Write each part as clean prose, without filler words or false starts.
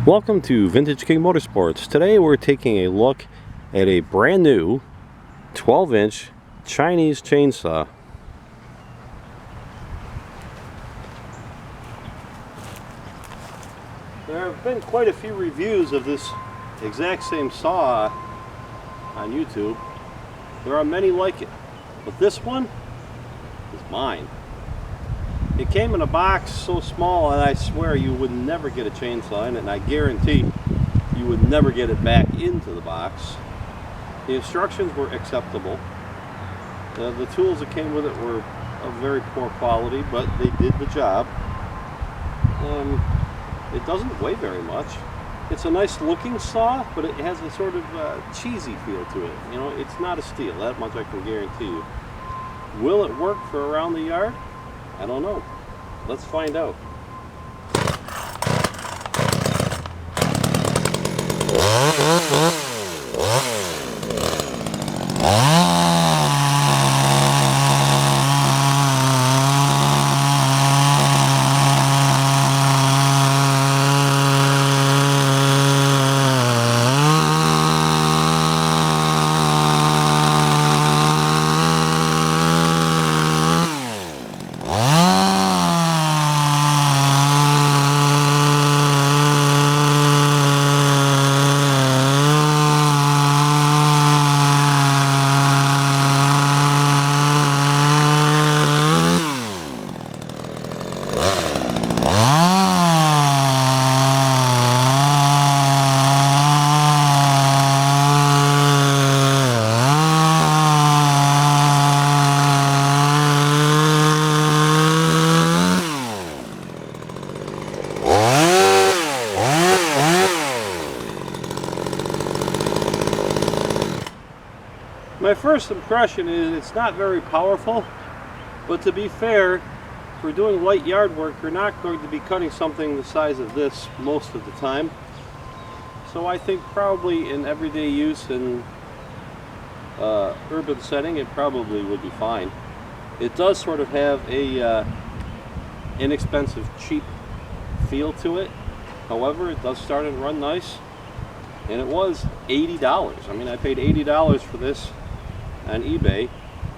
Welcome to Vintage King Motorsports. Today we're taking a look at a brand new 12-inch Chinese chainsaw. There have been quite a few reviews of this exact same saw on YouTube. There are many like it, but this one is mine. It came in a box so small, and I swear you would never get a chainsaw in it, and I guarantee you would never get it back into the box. The instructions were acceptable. The tools that came with it were of very poor quality, but they did the job. It doesn't weigh very much. It's a nice looking saw, but it has a sort of cheesy feel to it. You know, it's not a steel, that much I can guarantee you. Will it work for around the yard? I don't know. Let's find out. My first impression is it's not very powerful, but to be fair, for doing light yard work, you're not going to be cutting something the size of this most of the time. So I think probably in everyday use in urban setting, it probably would be fine. It does sort of have a inexpensive, cheap feel to it. However, it does start and run nice, and it was $80. I mean, I paid $80 for this on eBay.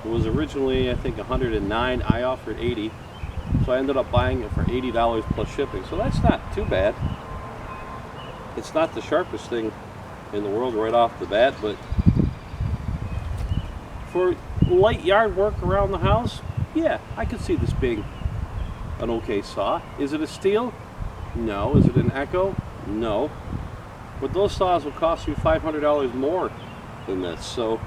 It was originally, I think, $109. I offered $80, so I ended up buying it for $80 plus shipping. So that's not too bad. It's not the sharpest thing in the world right off the bat, but for light yard work around the house, yeah, I could see this being an okay saw. Is it a steel? No. Is it an Echo? No. But those saws will cost you $500 more than this. So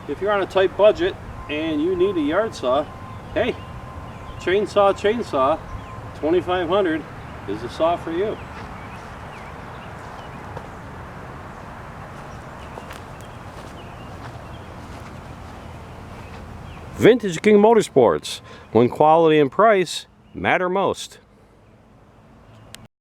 if you're on a tight budget and you need a yard saw, hey, chainsaw, $2,500 is the saw for you. Vintage King Motorsports, when quality and price matter most.